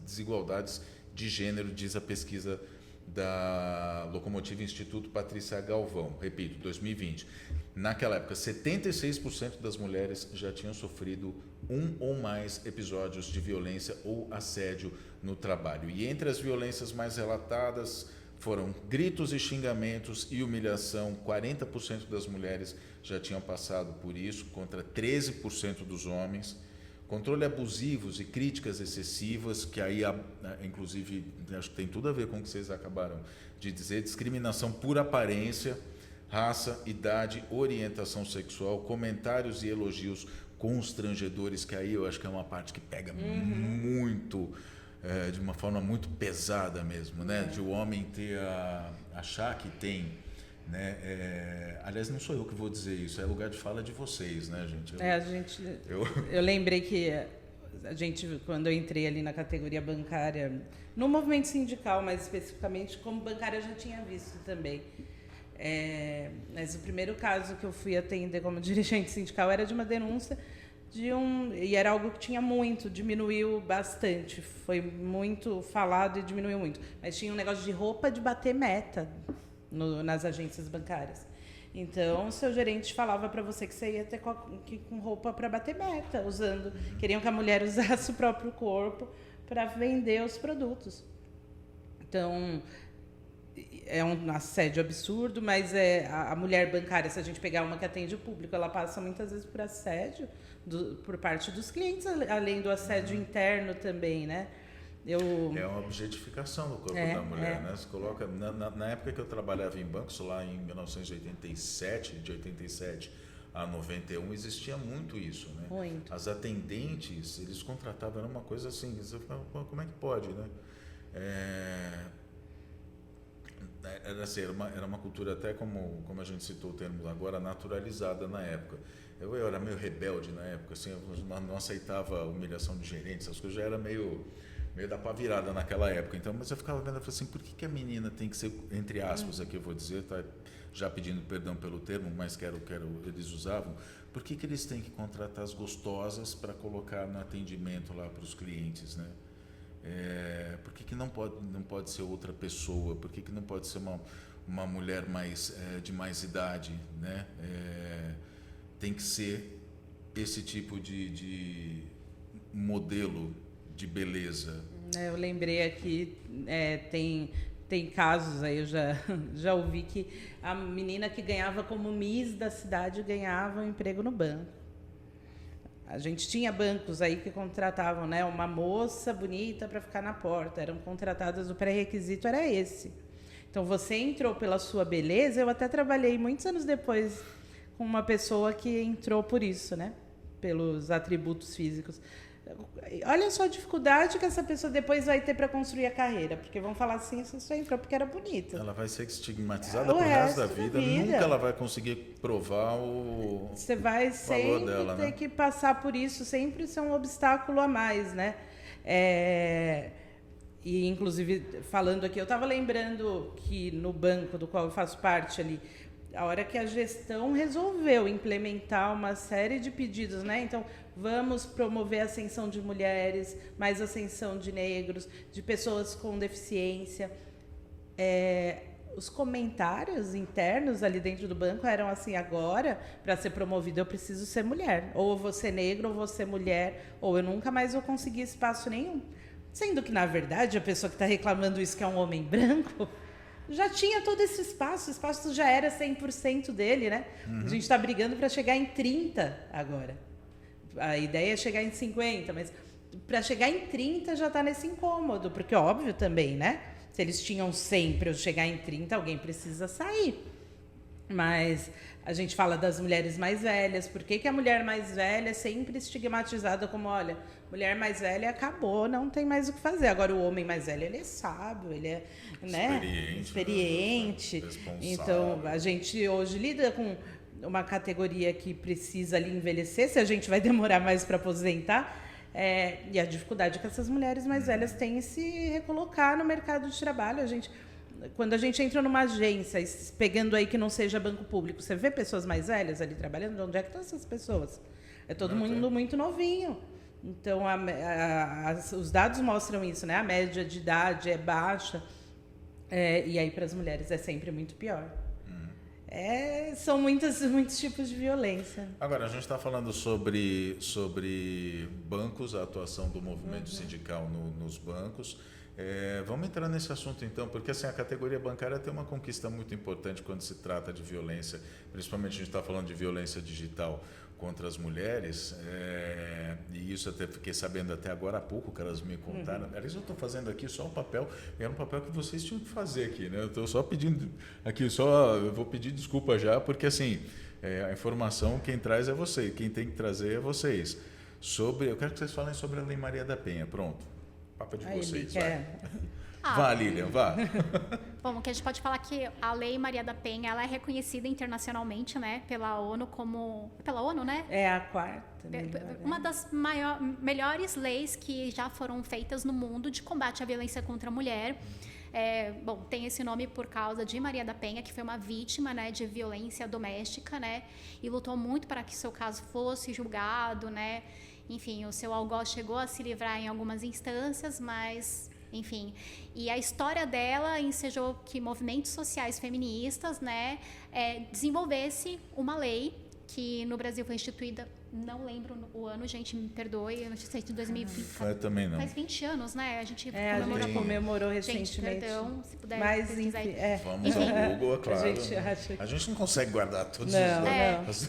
desigualdades de gênero, diz a pesquisa da Locomotiva Instituto Patrícia Galvão, repito, 2020. Naquela época, 76% das mulheres já tinham sofrido um ou mais episódios de violência ou assédio no trabalho. E entre as violências mais relatadas foram gritos e xingamentos e humilhação. 40% das mulheres já tinham passado por isso, contra 13% dos homens. controle abusivos e críticas excessivas, que aí, inclusive, acho que tem tudo a ver com o que vocês acabaram de dizer, discriminação por aparência, raça, idade, orientação sexual, comentários e elogios constrangedores, que aí eu acho que é uma parte que pega muito, de uma forma muito pesada mesmo, né? De o homem achar que tem, né? Aliás, não sou eu que vou dizer isso, é lugar de fala de vocês, né, gente? Eu lembrei que a gente, quando eu entrei ali na categoria bancária, no movimento sindical, mais especificamente, como bancária eu já tinha visto também. Mas o primeiro caso que eu fui atender como dirigente sindical era de uma denúncia e era algo que tinha diminuiu bastante, foi muito falado e diminuiu muito. Mas tinha um negócio de roupa de bater meta nas agências bancárias. Então, o seu gerente falava para você que você ia ter com roupa para bater meta, queriam que a mulher usasse o próprio corpo para vender os produtos. Então, é um assédio absurdo, mas a mulher bancária, se a gente pegar uma que atende o público, ela passa muitas vezes por assédio por parte dos clientes, além do assédio interno também, né? É uma objetificação do corpo da mulher, né? Você coloca, na época que eu trabalhava em bancos, lá em 1987, de 87 a 91, existia muito isso, né? Muito. As atendentes, eles contratavam, era uma coisa assim, você fala, como é que pode, né? Era assim, era uma cultura até, como a gente citou o termo agora, naturalizada na época. Eu era meio rebelde na época, assim, eu não aceitava humilhação de gerente, essas coisas, já era meio da pá virada naquela época. Então, mas eu ficava vendo, eu falei assim, por que a menina tem que ser, entre aspas aqui eu vou dizer, tá, já pedindo perdão pelo termo, mas eles usavam, por que eles têm que contratar as gostosas para colocar no atendimento lá para os clientes, né? Por que não pode ser outra pessoa? Por que não pode ser uma mulher de mais idade, né? Tem que ser esse tipo de modelo de beleza. Eu lembrei aqui, tem casos aí, eu já ouvi que a menina que ganhava como Miss da cidade ganhava um emprego no banco. A gente tinha bancos aí que contratavam, né, uma moça bonita para ficar na porta, eram contratadas, o pré-requisito era esse. Então, você entrou pela sua beleza, eu até trabalhei muitos anos depois com uma pessoa que entrou por isso, né, pelos atributos físicos. Olha só a dificuldade que essa pessoa depois vai ter para construir a carreira, porque vão falar assim, você só entrou porque era bonita. Ela vai ser estigmatizada pro resto da vida, nunca ela vai conseguir provar o Você vai sempre dela, ter, né? que passar por isso, sempre ser um obstáculo a mais, né? E, inclusive, falando aqui, eu estava lembrando que no banco do qual eu faço parte ali, a hora que a gestão resolveu implementar uma série de pedidos, né? Então, vamos promover a ascensão de mulheres, mais ascensão de negros, de pessoas com deficiência. Os comentários internos ali dentro do banco eram assim, agora, para ser promovido, eu preciso ser mulher. Ou eu vou ser negro, ou vou ser mulher, ou eu nunca mais vou conseguir espaço nenhum. Sendo que, na verdade, a pessoa que está reclamando isso, que é um homem branco, já tinha todo esse espaço, o espaço já era 100% dele, né? A gente está brigando para chegar em 30 agora. A ideia é chegar em 50, mas para chegar em 30 já está nesse incômodo, porque óbvio também, né? Se eles tinham 100 para eu chegar em 30, alguém precisa sair. Mas a gente fala das mulheres mais velhas. Por que a mulher mais velha é sempre estigmatizada como, olha, mulher mais velha acabou, não tem mais o que fazer. Agora o homem mais velho, ele é sábio, ele é, né, experiente. Então, a gente hoje lida com uma categoria que precisa ali envelhecer, se a gente vai demorar mais para aposentar. E a dificuldade que essas mulheres mais velhas têm em se recolocar no mercado de trabalho. Quando a gente entra numa agência, pegando aí que não seja banco público, você vê pessoas mais velhas ali trabalhando? Onde é que estão essas pessoas? É todo mundo muito novinho. Então, os dados mostram isso, né? A média de idade é baixa. E aí, para as mulheres, é sempre muito pior. São muitos tipos de violência. Agora, a gente está falando sobre bancos, a atuação do movimento sindical nos bancos. Vamos entrar nesse assunto então, porque assim, a categoria bancária tem uma conquista muito importante quando se trata de violência, principalmente a gente está falando de violência digital contra as mulheres, e isso até fiquei sabendo até agora há pouco que elas me contaram. Aliás, eu estou fazendo aqui só um papel, era um papel que vocês tinham que fazer aqui, né? Eu estou só pedindo aqui, eu vou pedir desculpa já, porque assim, a informação quem traz é você, quem tem que trazer é vocês. Eu quero que vocês falem sobre a Lei Maria da Penha, pronto. O papo é de vocês, vai. Vá, Lilian, vá. Bom, o que a gente pode falar que a Lei Maria da Penha, ela é reconhecida internacionalmente, né, pela ONU como... Pela ONU, né? É a quarta. Uma das melhores leis que já foram feitas no mundo de combate à violência contra a mulher. Bom, tem esse nome por causa de Maria da Penha, que foi uma vítima, né, de violência doméstica, né, e lutou muito para que seu caso fosse julgado, né. Enfim, o seu algoz chegou a se livrar em algumas instâncias, mas... Enfim, e a história dela ensejou que movimentos sociais feministas, né, desenvolvesse uma lei que no Brasil foi instituída, não lembro o ano, gente, me perdoe, eu não sei se em 2020. Também não. Faz 20 anos, né? A gente comemorou recentemente. Gente, perdão, se puder pesquisar aí. Vamos ao Google, é claro. A gente não consegue guardar todos os dados.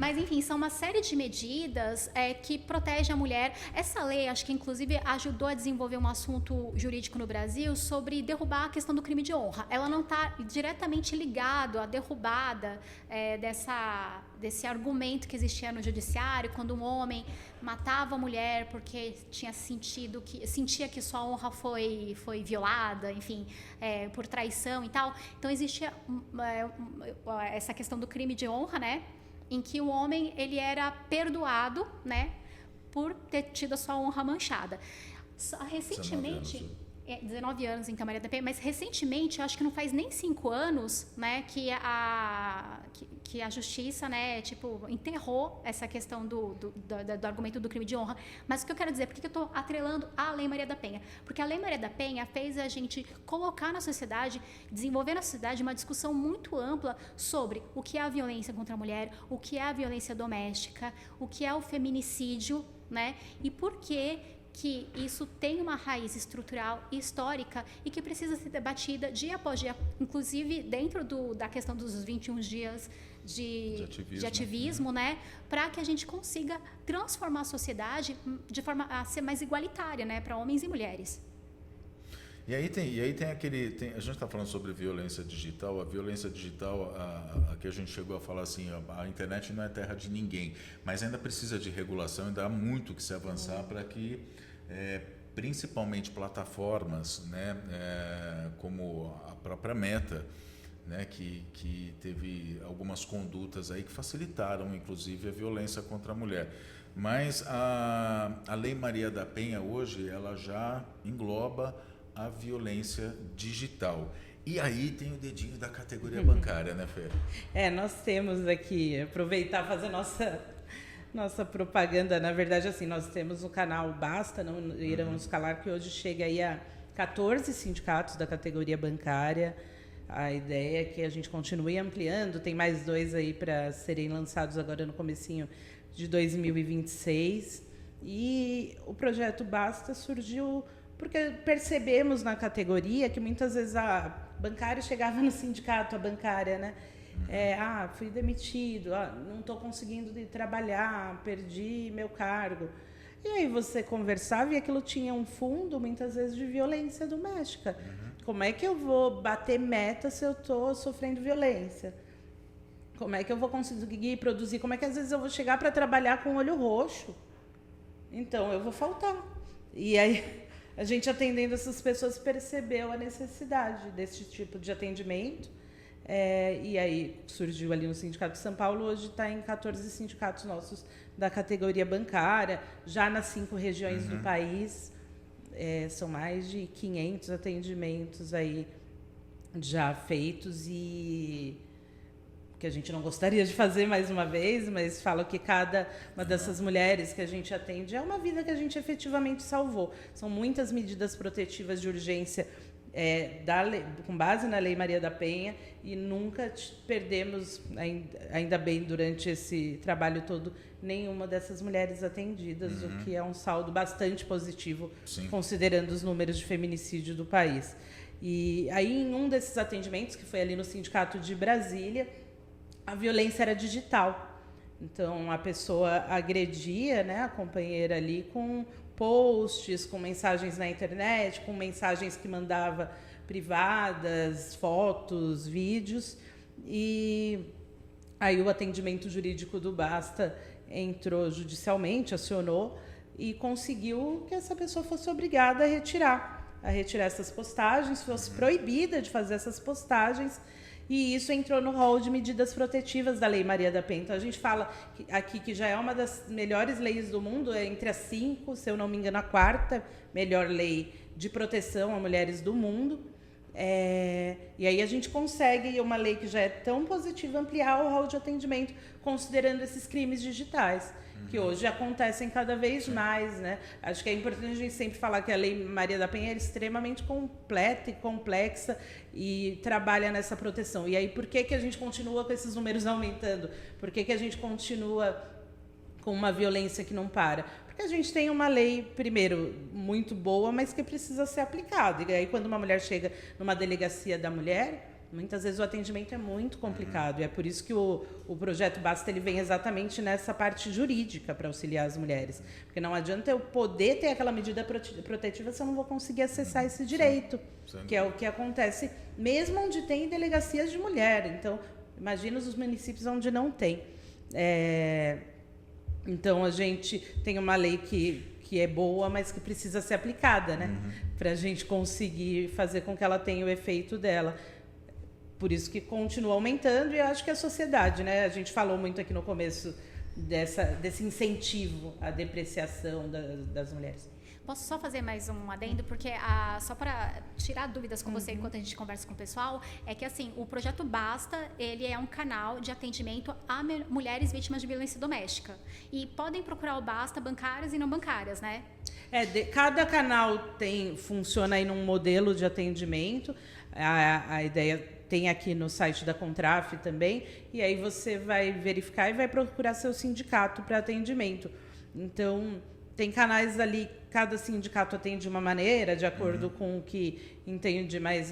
Mas, enfim, são uma série de medidas que protegem a mulher. Essa lei, acho que, inclusive, ajudou a desenvolver um assunto jurídico no Brasil sobre derrubar a questão do crime de honra. Ela não está diretamente ligado à derrubada desse argumento que existia no judiciário, quando um homem matava a mulher porque sentia que sua honra foi violada, enfim, por traição e tal. Então existia essa questão do crime de honra, né, em que o homem ele era perdoado, né, por ter tido a sua honra manchada. Recentemente 19 anos, então, Maria da Penha, mas recentemente, eu acho que não faz nem 5 anos, né, que a justiça, né, tipo, enterrou essa questão do argumento do crime de honra. Mas o que eu quero dizer, por que eu estou atrelando a Lei Maria da Penha? Porque a Lei Maria da Penha fez a gente colocar na sociedade, desenvolver na sociedade uma discussão muito ampla sobre o que é a violência contra a mulher, o que é a violência doméstica, o que é o feminicídio, né, e por que isso tem uma raiz estrutural e histórica e que precisa ser debatida dia após dia, inclusive dentro da questão dos 21 dias de ativismo, né? Para que a gente consiga transformar a sociedade de forma a ser mais igualitária, né? Para homens e mulheres. E aí tem a gente está falando sobre violência digital. A violência digital, que a gente chegou a falar assim, a internet não é terra de ninguém, mas ainda precisa de regulação, ainda há muito que se avançar para que, principalmente plataformas, né, como a própria Meta, né, que teve algumas condutas aí que facilitaram, inclusive, a violência contra a mulher. Mas a Lei Maria da Penha hoje, ela já engloba a violência digital. E aí tem o dedinho da categoria bancária, né, Fê? Nós temos aqui, aproveitar fazer nossa propaganda. Na verdade, assim, nós temos o canal Basta, não iremos calar, que hoje chega aí a 14 sindicatos da categoria bancária. A ideia é que a gente continue ampliando, tem mais 2 aí para serem lançados agora no comecinho de 2026. E o projeto Basta surgiu porque percebemos na categoria que muitas vezes a bancária chegava no sindicato, a bancária, né? Fui demitido, não estou conseguindo trabalhar, perdi meu cargo. E aí você conversava e aquilo tinha um fundo, muitas vezes, de violência doméstica. Como é que eu vou bater meta se eu estou sofrendo violência? Como é que eu vou conseguir produzir? Como é que às vezes eu vou chegar para trabalhar com o olho roxo? Então, eu vou faltar. E aí, a gente atendendo essas pessoas percebeu a necessidade desse tipo de atendimento. E aí surgiu ali no Sindicato de São Paulo, hoje está em 14 sindicatos nossos da categoria bancária, já nas 5 regiões do país. São mais de 500 atendimentos aí já feitos e que a gente não gostaria de fazer mais uma vez, mas falo que cada uma dessas mulheres que a gente atende é uma vida que a gente efetivamente salvou. São muitas medidas protetivas de urgência com base na Lei Maria da Penha e nunca perdemos, ainda bem, durante esse trabalho todo, nenhuma dessas mulheres atendidas, o que é um saldo bastante positivo, sim, considerando os números de feminicídio do país. E aí, em um desses atendimentos, que foi ali no Sindicato de Brasília, a violência era digital. Então, a pessoa agredia, né, a companheira ali com posts, com mensagens na internet, com mensagens que mandava privadas, fotos, vídeos. E aí o atendimento jurídico do Basta entrou judicialmente, acionou e conseguiu que essa pessoa fosse obrigada a retirar essas postagens, fosse proibida de fazer essas postagens. E isso entrou no rol de medidas protetivas da Lei Maria da Penha. Então, a gente fala aqui que já é uma das melhores leis do mundo, é entre as 5, se eu não me engano, a 4ª melhor lei de proteção a mulheres do mundo. E aí a gente consegue, uma lei que já é tão positiva, ampliar o rol de atendimento, considerando esses crimes digitais, que hoje acontecem cada vez mais, né? Acho que é importante a gente sempre falar que a Lei Maria da Penha é extremamente completa e complexa e trabalha nessa proteção. E aí, por que a gente continua com esses números aumentando? Por que a gente continua com uma violência que não para? Porque a gente tem uma lei, primeiro, muito boa, mas que precisa ser aplicada. E aí, quando uma mulher chega numa delegacia da mulher, muitas vezes o atendimento é muito complicado. E é por isso que o projeto Basta ele vem exatamente nessa parte jurídica para auxiliar as mulheres. Porque não adianta eu poder ter aquela medida protetiva se eu não vou conseguir acessar esse direito, que é o que acontece mesmo onde tem delegacias de mulher. Então, imagina os municípios onde não tem. Então, a gente tem uma lei que é boa, mas que precisa ser aplicada, né? Para a gente conseguir fazer com que ela tenha o efeito dela. Por isso que continua aumentando, e eu acho que a sociedade, né? A gente falou muito aqui no começo desse incentivo à depreciação das mulheres. Posso só fazer mais um adendo? Porque só para tirar dúvidas com você enquanto a gente conversa com o pessoal, é que assim, o Projeto Basta, ele é um canal de atendimento a mulheres vítimas de violência doméstica. E podem procurar o Basta bancárias e não bancárias, né? Cada canal funciona aí num modelo de atendimento. A ideia tem aqui no site da Contraf também, e aí você vai verificar e vai procurar seu sindicato para atendimento. Então, tem canais ali, cada sindicato atende de uma maneira, de acordo com o que entende, mas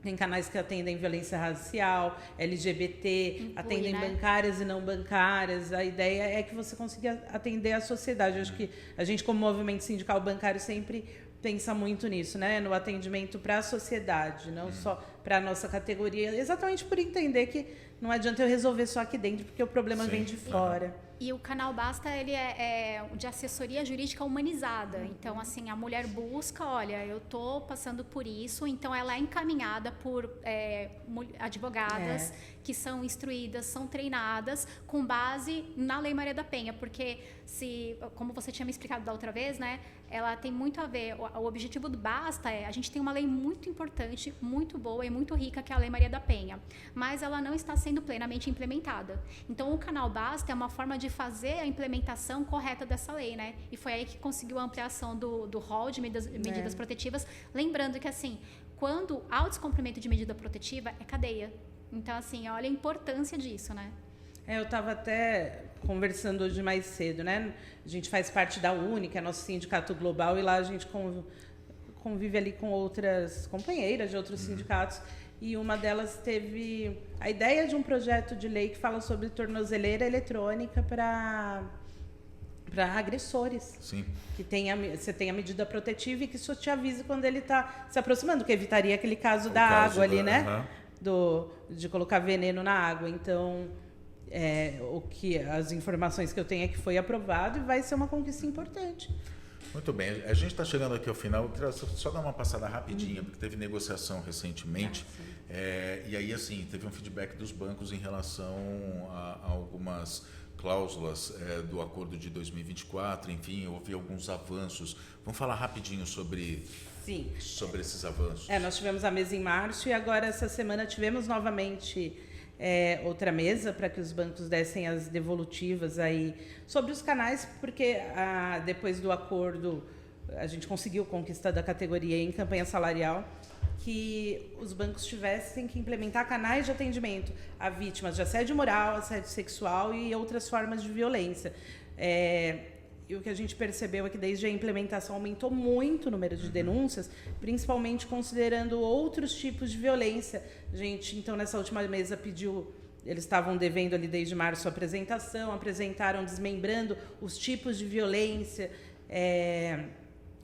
tem canais que atendem violência racial, LGBT, atendem bancárias e não bancárias. A ideia é que você consiga atender a sociedade. Eu acho que a gente, como movimento sindical bancário, sempre pensa muito nisso, né? No atendimento para a sociedade, não só para a nossa categoria, exatamente por entender que não adianta eu resolver só aqui dentro, porque o problema vem de fora. E o canal Basta, ele é de assessoria jurídica humanizada. Então, assim, a mulher busca, olha, eu estou passando por isso, então ela é encaminhada por advogadas que são instruídas, são treinadas com base na Lei Maria da Penha, porque como você tinha me explicado da outra vez, né, ela tem muito a ver, o objetivo do Basta a gente tem uma lei muito importante, muito boa e muito rica, que é a Lei Maria da Penha, mas ela não está sendo plenamente implementada. Então, o canal Basta é uma forma de fazer a implementação correta dessa lei, né? E foi aí que conseguiu a ampliação do rol de medidas protetivas. Lembrando que, assim, quando há o descumprimento de medida protetiva, é cadeia. Então, assim, olha a importância disso, né? Eu estava até conversando hoje mais cedo, né? A gente faz parte da UNE, que é nosso sindicato global, e lá a gente convive ali com outras companheiras de outros sindicatos. E uma delas teve a ideia de um projeto de lei que fala sobre tornozeleira eletrônica para agressores. Sim. Que você tem a medida protetiva e que isso te avise quando ele está se aproximando, que evitaria aquele caso da água ali, né? De colocar veneno na água. Então, as informações que eu tenho é que foi aprovado e vai ser uma conquista importante. Muito bem, a gente está chegando aqui ao final. Eu queria só dar uma passada rapidinha, porque teve negociação recentemente, e aí assim, teve um feedback dos bancos em relação a algumas cláusulas do acordo de 2024, enfim, houve alguns avanços. Vamos falar rapidinho sobre esses avanços. Nós tivemos a mesa em março e agora essa semana tivemos novamente outra mesa para que os bancos dessem as devolutivas aí sobre os canais, porque depois do acordo a gente conseguiu conquista da categoria em campanha salarial, que os bancos tivessem que implementar canais de atendimento a vítimas de assédio moral, assédio sexual e outras formas de violência. E o que a gente percebeu é que desde a implementação aumentou muito o número de denúncias, principalmente considerando outros tipos de violência. A gente, então, nessa última mesa pediu eles estavam devendo ali desde março a apresentação, apresentaram desmembrando os tipos de violência.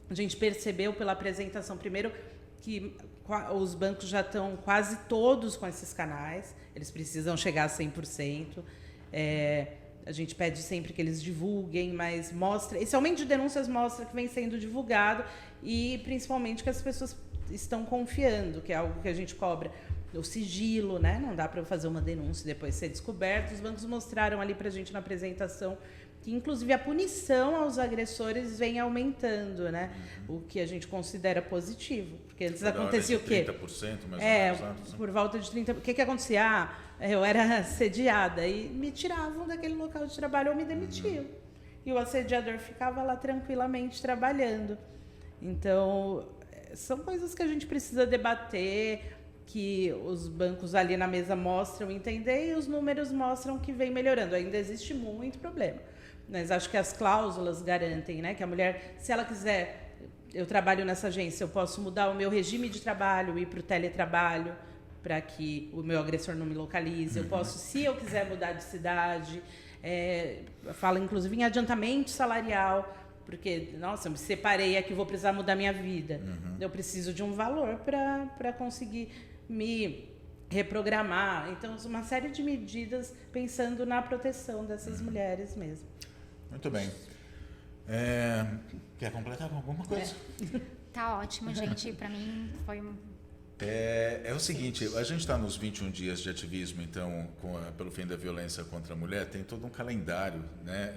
A gente percebeu pela apresentação, primeiro, que os bancos já estão quase todos com esses canais, eles precisam chegar a 100%. A gente pede sempre que eles divulguem, mas esse aumento de denúncias mostra que vem sendo divulgado e, principalmente, que as pessoas estão confiando, que é algo que a gente cobra. O sigilo, né? Não dá para eu fazer uma denúncia e depois ser descoberto. Os bancos mostraram ali para a gente na apresentação que, inclusive, a punição aos agressores vem aumentando, né? O que a gente considera positivo. Porque antes acontecia o quê? 30%, mais ou menos. Por volta de 30%. O que acontecia? Eu era assediada e me tiravam daquele local de trabalho ou me demitiam. E o assediador ficava lá tranquilamente trabalhando. Então, são coisas que a gente precisa debater, que os bancos ali na mesa mostram entender e os números mostram que vem melhorando. Ainda existe muito problema, mas acho que as cláusulas garantem, né, que a mulher, se ela quiser, eu trabalho nessa agência, eu posso mudar o meu regime de trabalho, ir para o teletrabalho, para que o meu agressor não me localize. Eu posso, se eu quiser mudar de cidade, fala inclusive em adiantamento salarial, porque, nossa, eu me separei aqui, vou precisar mudar minha vida. Eu preciso de um valor para conseguir me reprogramar. Então, uma série de medidas pensando na proteção dessas mulheres mesmo. Muito bem. Quer completar com alguma coisa? Tá ótimo, gente. Para mim foi um... É o seguinte, a gente está nos 21 dias de ativismo, então, pelo fim da violência contra a mulher, tem todo um calendário, né,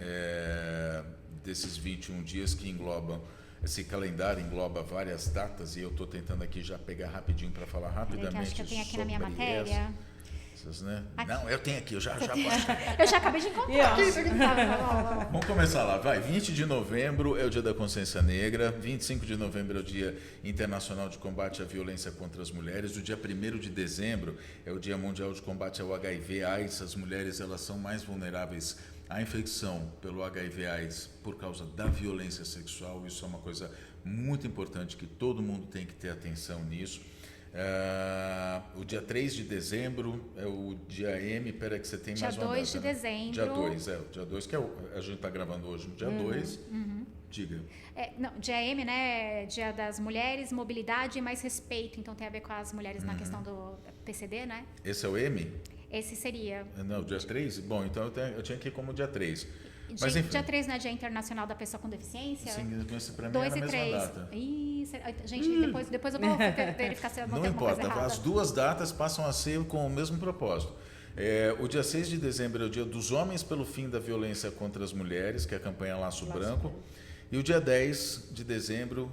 desses 21 dias que englobam. Esse calendário engloba várias datas e eu estou tentando aqui já pegar rapidinho para falar rapidamente. Acho que eu tenho aqui na minha sobre matéria. Essas, né? Não, eu tenho aqui, eu já posso. Eu já acabei de encontrar. Vamos começar lá, vai. 20 de novembro é o Dia da Consciência Negra, 25 de novembro é o Dia Internacional de Combate à Violência contra as Mulheres, o dia 1º de dezembro é o Dia Mundial de Combate ao HIV/AIDS. As mulheres, elas são mais vulneráveis à infecção pelo HIV/AIDS por causa da violência sexual. Isso é uma coisa muito importante que todo mundo tem que ter atenção nisso. O dia 3 de dezembro é o dia M, peraí que você tem mais uma data. Dia 2 de dezembro. Dia 2, o dia 2, que a gente está gravando hoje no dia 2. Diga. Dia M, né? Dia das Mulheres, Mobilidade e Mais Respeito. Então tem a ver com as mulheres na questão do PCD, né? Esse é o M? Esse seria. Não, dia 3? Bom, então eu tinha que ir como dia 3. Mas, dia 3 não é Dia Internacional da Pessoa com Deficiência? Sim, para mim 2 era a e mesma 3. data. Gente, depois eu vou verificar se eu vou ter alguma coisa errada. As duas datas passam a ser com o mesmo propósito. O dia 6 de dezembro é o Dia dos Homens pelo Fim da Violência contra as Mulheres, que é a campanha Laço Branco. E o dia 10 de dezembro,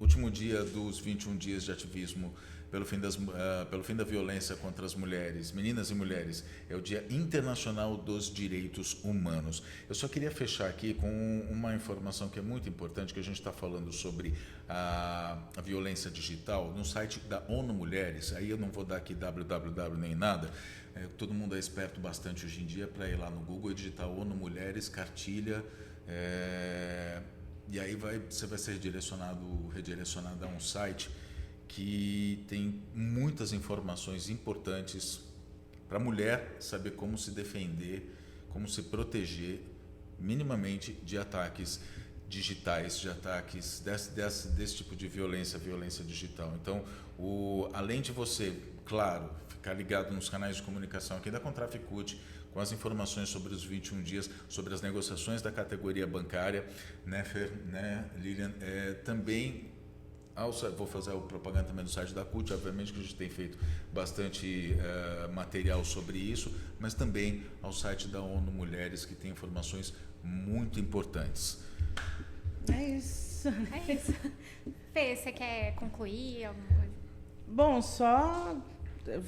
último dia dos 21 dias de ativismo pelo fim da violência contra as mulheres, meninas e mulheres, é o Dia Internacional dos Direitos Humanos. Eu só queria fechar aqui com uma informação que é muito importante, que a gente está falando sobre a violência digital no site da ONU Mulheres. Aí eu não vou dar aqui www nem nada, todo mundo é esperto bastante hoje em dia para ir lá no Google e digitar ONU Mulheres, cartilha, e aí você vai ser redirecionado a um site que tem muitas informações importantes para a mulher saber como se defender, como se proteger minimamente de ataques digitais, de ataques desse tipo de violência digital. Então, além de você, claro, ficar ligado nos canais de comunicação aqui da Contraficute, com as informações sobre os 21 dias, sobre as negociações da categoria bancária, né, Fer, né, Lilian, também... Vou fazer a propaganda também do site da CUT, obviamente que a gente tem feito bastante material sobre isso, mas também ao site da ONU Mulheres, que tem informações muito importantes. É isso. Fê, você quer concluir alguma coisa? Bom, só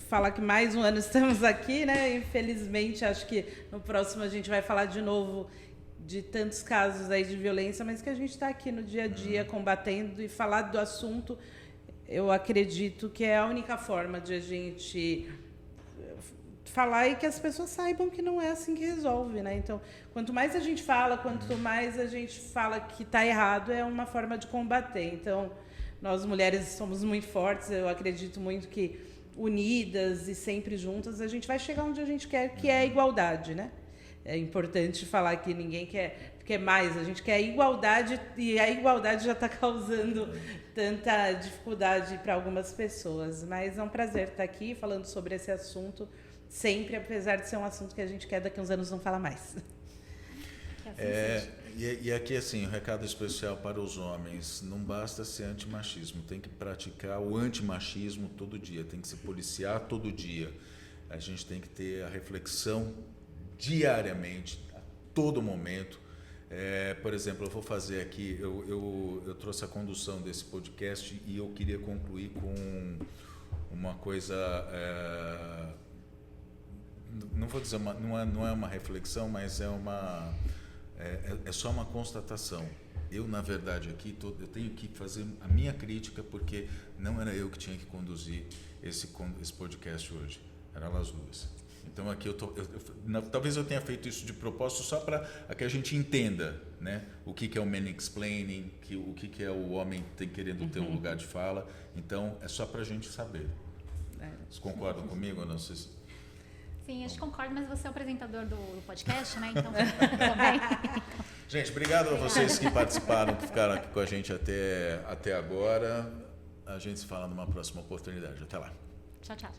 falar que mais um ano estamos aqui, né? Infelizmente, acho que no próximo a gente vai falar de novo de tantos casos aí de violência, mas que a gente está aqui no dia a dia combatendo, e falar do assunto, eu acredito que é a única forma de a gente falar e que as pessoas saibam que não é assim que resolve, né? Então, quanto mais a gente fala, quanto mais a gente fala que está errado, é uma forma de combater. Então, nós mulheres somos muito fortes, eu acredito muito que unidas e sempre juntas, a gente vai chegar onde a gente quer, que é a igualdade, né? É importante falar que ninguém quer mais, a gente quer igualdade e a igualdade já está causando tanta dificuldade para algumas pessoas. Mas é um prazer estar aqui falando sobre esse assunto, sempre, apesar de ser um assunto que a gente quer daqui a uns anos não falar mais. E aqui, assim, um recado especial para os homens: não basta ser antimachismo, tem que praticar o antimachismo todo dia, tem que se policiar todo dia. A gente tem que ter a reflexão diariamente, a todo momento. Por exemplo, eu vou fazer aqui, eu trouxe a condução desse podcast e eu queria concluir com uma coisa, não vou dizer, não é uma reflexão, mas é só uma constatação. Eu, na verdade, aqui eu tenho que fazer a minha crítica, porque não era eu que tinha que conduzir esse podcast hoje, eram elas duas. Então aqui talvez eu tenha feito isso de propósito só para que a gente entenda, né, o que é o mansplaining, o que é o homem querendo ter um lugar de fala. Então é só para a gente saber. Vocês concordam comigo ou não? Vocês... Sim, a gente concorda, mas você é o apresentador do podcast, né? Então também. Gente, obrigado a vocês que participaram, que ficaram aqui com a gente até agora. A gente se fala numa próxima oportunidade. Até lá. Tchau, tchau.